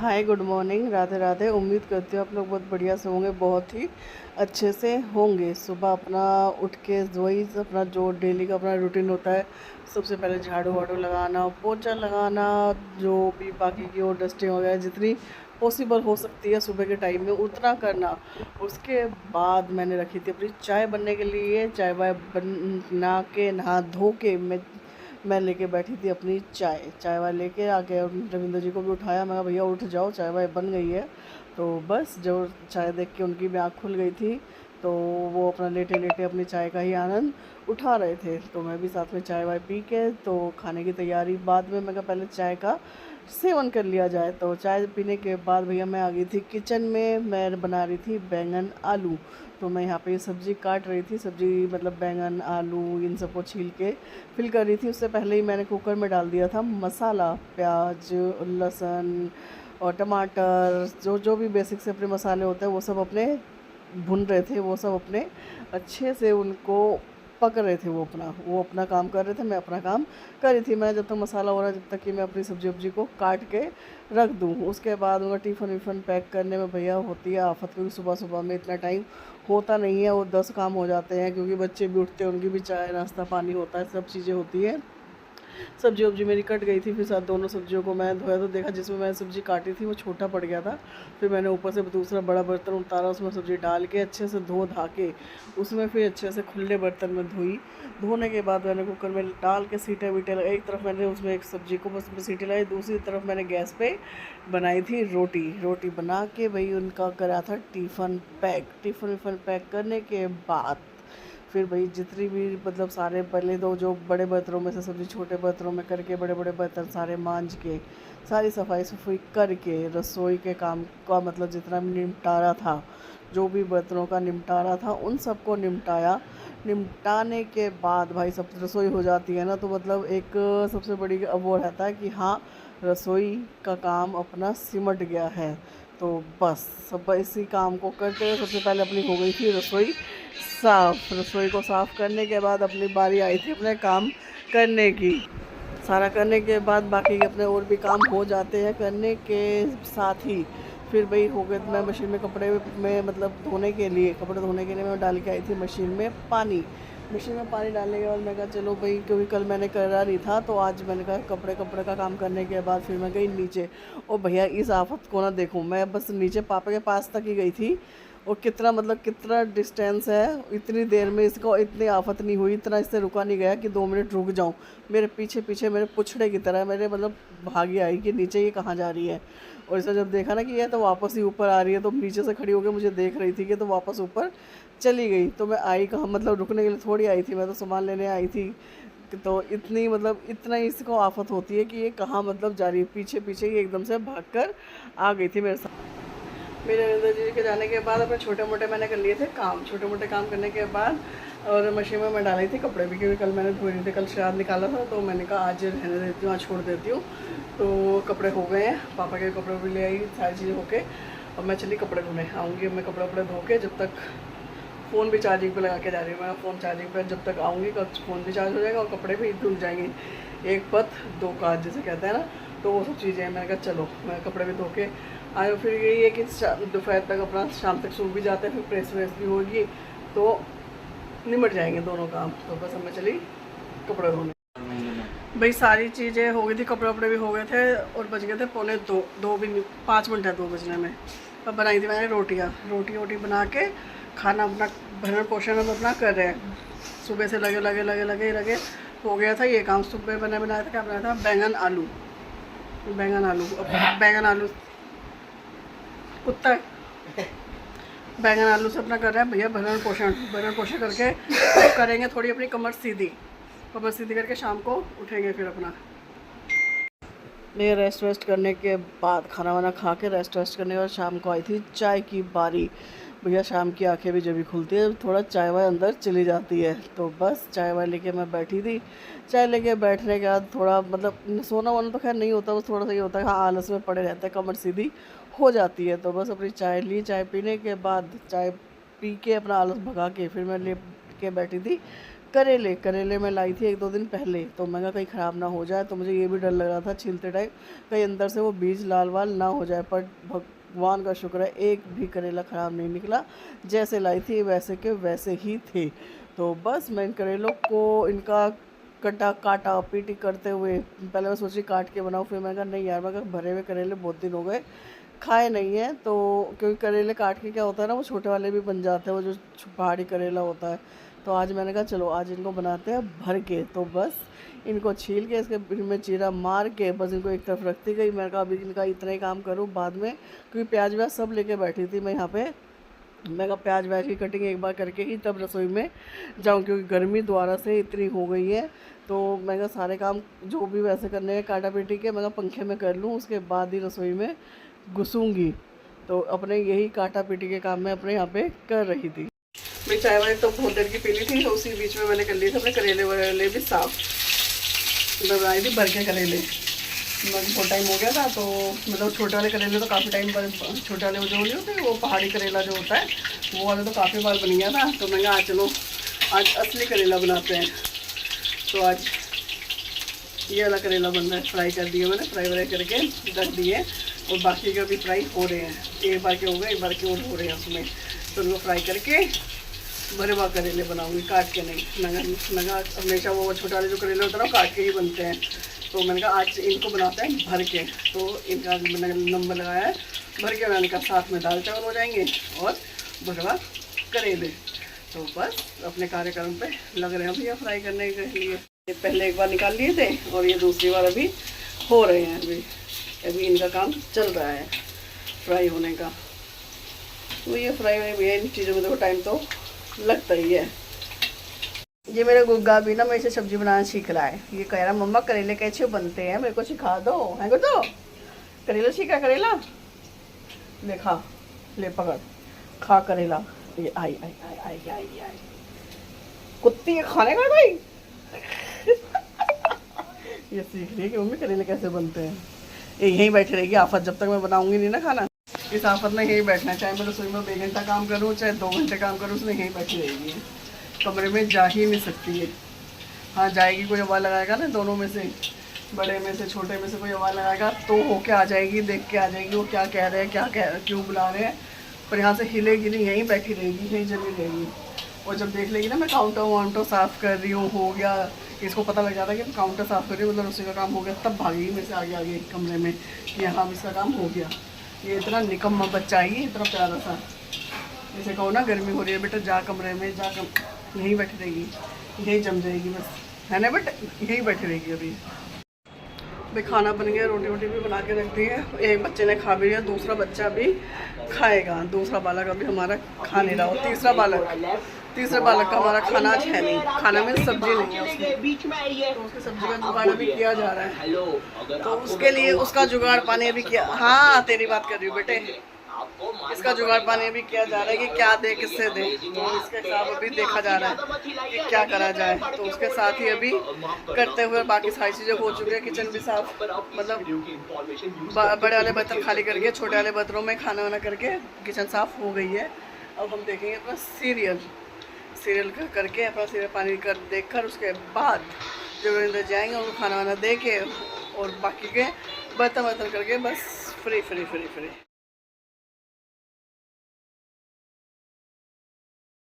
हाय, good morning, Radhe Radhe. उम्मीद करती हूँ आप लोग बहुत बढ़िया से होंगे, बहुत ही अच्छे से होंगे। सुबह अपना उठ के वही अपना जो डेली का अपना रूटीन होता है, सबसे पहले झाड़ू वाड़ू लगाना, पोछा लगाना, जो भी बाकी की और डस्टिंग वगैरह जितनी पॉसिबल हो सकती है सुबह के टाइम में उतना करना। उसके बाद मैंने रखी थी अपनी चाय बनने के लिए। चाय वाय बना के नहा धो के मैं लेके बैठी थी अपनी चाय वाय लेके आके रविंद्र जी को भी उठाया। मैं कहा भैया उठ जाओ, चाय वाय बन गई है। तो बस जब चाय देख के उनकी भी आँख खुल गई थी, तो वो अपना लेटे लेटे अपनी चाय का ही आनंद उठा रहे थे। तो मैं भी साथ में चाय वाय पी के तो खाने की तैयारी बाद में, मैं कहा पहले चाय का सेवन कर लिया जाए। तो चाय पीने के बाद भैया मैं आ गई थी किचन में। मैं बना रही थी बैंगन आलू। तो मैं यहाँ पे सब्ज़ी काट रही थी। सब्ज़ी मतलब बैंगन आलू इन सबको छील के फिल कर रही थी। उससे पहले ही मैंने कुकर में डाल दिया था मसाला, प्याज, लहसुन और टमाटर, जो जो भी बेसिक से अपने मसाले होते हैं वो सब अपने भुन रहे थे। वो सब अपने अच्छे से उनको पक रहे थे। वो अपना काम कर रहे थे, मैं अपना काम कर रही थी। मैं जब तक मसाला हो रहा है, जब तक कि मैं अपनी सब्जी वब्जी को काट के रख दूँ। उसके बाद उनका टिफ़िन विफ़न पैक करने में भैया होती है आफत, क्योंकि सुबह सुबह में इतना टाइम होता नहीं है। वो 10 काम हो जाते हैं, क्योंकि बच्चे भी उठते हैं, उनकी भी चाय नाश्ता पानी होता है, सब चीज़ें होती हैं। सब्जी वब्जी मेरी कट गई थी, फिर साथ दोनों सब्जियों को मैं धोया तो देखा जिसमें मैंने सब्ज़ी काटी थी वो छोटा पड़ गया था। फिर मैंने ऊपर से दूसरा बड़ा बर्तन उतारा, उसमें सब्ज़ी डाल के अच्छे से धो धा के उसमें फिर अच्छे से खुले बर्तन में धोई। धोने के बाद मैंने कुकर में डाल के सीटी वीटे लगाई। एक तरफ मैंने उसमें एक सब्ज़ी को बस सीटी लगाई, दूसरी तरफ मैंने गैस पे बनाई थी रोटी बना के भाई उनका करा था टिफ़िन पैक। टिफ़िन विफ़न पैक करने के बाद फिर भाई जितनी भी मतलब सारे पहले तो जो बड़े बर्तनों में से सब्ज़ी छोटे बर्तनों में करके बड़े बड़े बर्तन सारे मांज के सारी सफाई सफाई करके रसोई के काम का मतलब जितना भी निपटारा था, जो भी बर्तनों का निपटारा था उन सबको निपटाया। निपटाने के बाद भाई सब रसोई हो जाती है ना, तो मतलब एक सबसे बड़ी अब वो रहता है कि हाँ रसोई का काम अपना सिमट गया है। तो बस सब इसी काम को करते हुए सबसे पहले अपनी हो गई थी रसोई साफ़। रसोई को साफ़ करने के बाद अपनी बारी आई थी अपने काम करने की। सारा करने के बाद बाकी के अपने और भी काम हो जाते हैं करने के साथ ही फिर भाई हो गए। मैं मशीन में कपड़े में मतलब कपड़े धोने के लिए मैं डाल के आई थी मशीन में पानी। मशीन में पानी डालने के बाद मैं कहा चलो भाई, क्योंकि कल मैंने करा नहीं था तो आज मैंने कहा कपड़े का काम करने के बाद फिर मैं गई नीचे। और भैया इस आफत को ना देखूँ, मैं बस नीचे पापा के पास तक ही गई थी। और कितना मतलब कितना डिस्टेंस है, इतनी देर में इसको इतनी आफत नहीं हुई, इतना इससे रुका नहीं गया कि 2 मिनट रुक जाऊं। मेरे पीछे पीछे मेरे पुछड़े की तरह मेरे मतलब भागी आई कि नीचे ये कहाँ जा रही है। और इसे जब देखा ना कि ये तो वापस ही ऊपर आ रही है, तो नीचे से खड़ी होकर मुझे देख रही थी कि तो वापस ऊपर चली गई। तो मैं आई कहाँ, मतलब रुकने के लिए थोड़ी आई थी, मैं तो सामान लेने आई थी। तो इतनी मतलब इतना ही इसको आफत होती है कि ये कहाँ मतलब जा रही है। पीछे पीछे ही एकदम से भाग कर आ गई थी मेरे साथ। मेरे रविंद्र जी के जाने के बाद अपने छोटे मोटे मैंने कर लिए थे काम। छोटे मोटे काम करने के बाद और मशीन में मैं डाली थी कपड़े भी, क्योंकि कल मैंने धोए नहीं थे, कल श्राद्ध निकाला था। तो मैंने कहा आज रहने देती हूँ, आज छोड़ देती हूँ। तो कपड़े हो गए हैं, पापा के कपड़े भी ले आई, सारी चीज़ें होके और मैं चली कपड़े धोने। आऊँगी मैं कपड़े वपड़े धो के, जब तक फ़ोन भी चार्जिंग पे लगा के जा रही हूँ मैं। फ़ोन चार्जिंग पे जब तक आऊँगी फ़ोन भी चार्ज हो जाएगा और कपड़े भी धुल जाएंगे। एक पथ दो काज जैसे कहते हैं ना, तो वो सब चीज़ें हैं। मैंने कहा चलो मैं कपड़े भी धो के आए। फिर यही है कि दोपहर तक अपना शाम तक सूख भी जाते हैं, फिर प्रेस व्रेस भी होगी तो निमट जाएंगे दोनों काम। तो बस अब मैं चली कपड़े धोने। भाई सारी चीज़ें हो गई थी, कपड़े वपड़े भी हो गए थे और बज गए थे 2:45 भी 5 मिनट है 2 बजने में। अब बनाई थी मैंने रोटी बना के खाना अपना भरण पोषण अब अपना कर रहे हैं। सुबह से लगे हो गया था ये काम। सुबह बनाया था, क्या बनाया था, बैंगन आलू कुत्ता बैंगन आलू से अपना कर रहे हैं भैया भरण पोषण करके करेंगे थोड़ी अपनी कमर सीधी करके शाम को उठेंगे फिर अपना। मैं रेस्ट करने के बाद खाना वाना खा के रेस्ट करने के बाद शाम को आई थी चाय की बारी। भैया शाम की आंखें भी जब भी खुलती है थोड़ा चाय वाय अंदर चली जाती है। तो बस चाय वाय लेके मैं बैठी थी। चाय लेके बैठने के बाद थोड़ा मतलब सोना वोना तो खैर नहीं होता, बस थोड़ा सा ही होता है, हाँ आलस में पड़े रहते हैं, कमर सीधी हो जाती है। तो बस अपनी चाय ली, चाय पीने के बाद चाय पी के अपना आलस भगा के फिर मैं ले के बैठी थी करेले मैं लाई थी 1-2 दिन पहले, तो मैं कहा कहीं ख़राब ना हो जाए, तो मुझे ये भी डर लग रहा था छीलते टाइम कहीं अंदर से वो बीज लाल वाल ना हो जाए, पर भगवान का शुक्र है एक भी करेला ख़राब नहीं निकला। जैसे लाई थी वैसे के वैसे ही थे। तो बस मैं इन करेलों को इनका काटा पीटी करते हुए, पहले मैं सोची काट के बनाऊँ, फिर मैंने कहा नहीं यार, मैं कहा भरे हुए करेले बहुत दिन हो गए खाए नहीं है, तो क्योंकि करेले काट के क्या होता है ना, वो छोटे वाले भी बन जाते हैं, वो जो पहाड़ी करेला होता है। तो आज मैंने कहा चलो आज इनको बनाते हैं भर के। तो बस इनको छील के इसके बीच में चीरा मार के बस इनको एक तरफ रखती गई। मैंने कहा अभी इनका इतना ही काम करूँ बाद में, क्योंकि प्याज व्याज सब लेके बैठी थी मैं यहाँ पे। मैं कहा प्याज व्याज की कटिंग एक बार करके ही तब रसोई में जाऊँ, क्योंकि गर्मी दोबारा से इतनी हो गई है। तो मैं कहा सारे काम जो भी वैसे करने हैं काटा पीटी के, मैं कहा पंखे में कर लूँ, उसके बाद ही रसोई में घुसूँगी। तो अपने यही काटा पीटी के काम मैं अपने यहाँ पे कर रही थी। मेरी चाय वाय तो बहुत देर की पी ली थी, तो उसी बीच में मैंने कर लिए थे अपने करेले वरेले भी साफ़। बनाई थी भर के करेले, बहुत टाइम हो गया था, तो मतलब छोटे वाले करेले तो काफ़ी टाइम पर, छोटे वाले जो नहीं होते वो पहाड़ी करेला जो होता है वो वाले तो काफ़ी बार बन गया था। तो मैं कहा चलो आज असली करेला बनाते हैं। तो आज ये वाला करेला बन रहा है, फ्राई कर दिया मैंने, फ्राई व्राई करके रख दिए, और बाकी का भी फ्राई हो रहे हैं। एक बार के हो गए, एक बार के और हो रहे हैं उसमें। तो उनको फ्राई करके भरे हुआ करेले बनाऊंगी, काट के नहीं। मैं हमेशा वो छोटे वाले जो करेले होते हैं ना काट के ही बनते हैं, तो मैंने कहा आज इनको बनाते हैं भर के। तो इनका मैंने नंबर लगाया है भर के बनाने का, साथ में दाल चावल हो जाएंगे और भरवा करेले। तो बस अपने कार्यक्रम पे लग रहे हैं भैया फ्राई करने के लिए। ये पहले एक बार निकाल लिए थे और ये दूसरी बार अभी हो रहे हैं। अभी इनका काम चल रहा है फ्राई होने का। तो ये फ्राई होने भैया इन चीज़ों में देखो टाइम तो लगता ही है। ये मेरा गुग्गा भी ना मेरे से सब्जी बनाना सीख रहा है। ये कह रहा मम्मा करेले कैसे बनते हैं, मेरे को सिखा दो है को। तो करेला सीखा, करेला ले खा, ले पकड़ खा करेला। ये आई आई आई आई आई आई कुत्ती खाने का भाई। ये सीख रही है कि मम्मी करेले कैसे बनते हैं। ये यहीं बैठी रहेगी आफत, जब तक मैं बनाऊंगी नहीं ना खाना, इस आफत में यहीं बैठना है। चाहे मैं रसोई में 1 घंटा काम करूँ चाहे 2 घंटे काम करूँ, उसमें यहीं बैठी रहेगी। कमरे में जा ही नहीं सकती है। हाँ जाएगी, कोई आवाज़ लगाएगा ना, दोनों में से बड़े में से छोटे में से कोई आवाज़ लगाएगा तो होके आ जाएगी, देख के आ जाएगी वो क्या कह रहे हैं, क्या कह क्यों बुला रहे हैं। पर यहाँ से हिलेगी नहीं, यहीं बैठी रहेगी, यहीं जमी रहेगी। और जब देख लेगी ना मैं काउंटर वाउंटर साफ़ कर रही हूँ, हो गया, इसको पता लग जाता है कि मैं काउंटर साफ़ कर रही हूँ, मतलब उसी का काम हो गया, तब भागेगी मेरे से आगे आगे कमरे में कि हाँ इसका काम हो गया। ये इतना निकम्मा बच्चा है, इतना प्यारा सा। जैसे कहो ना गर्मी हो रही है बेटा जा कमरे में, यहीं बैठी रहेगी, यहीं जम जाएगी बस, है ना बेटा, यहीं बैठी रहेगी। अभी भाई खाना बन गया, रोटी वोटी भी बना के रख दी है। एक बच्चे ने खा भी लिया, दूसरा बच्चा भी खाएगा। दूसरा बालक अभी हमारा खा नहीं रहा, तीसरा बालक का हमारा खाना आज है नहीं, खाना में सब्जी नहीं है उसकी, तो उसकी सब्जी का जुगाड़ अभी किया जा रहा है। तो उसके लिए उसका जुगाड़ पानी अभी किया। हाँ तेरी बात कर रही हूँ बेटे, इसका जुगाड़ पानी अभी किया जा रहा है कि क्या दे किससे दे, तो इसके हिसाब अभी देखा जा रहा है कि क्या करा जाए। तो उसके साथ ही अभी करते हुए बाकी सारी चीज़ें हो चुकी है, किचन भी साफ, मतलब बड़े वाले बर्तन खाली करके छोटे वाले बर्तनों में खाना वाना करके किचन साफ हो गई है। अब हम देखेंगे अपना सीरियल करके, अपना सीरियल पानी कर देख कर उसके बाद जब अंदर जाएंगे उनको खाना वाना दे के और बाकी के बर्तन करके बस फ्री।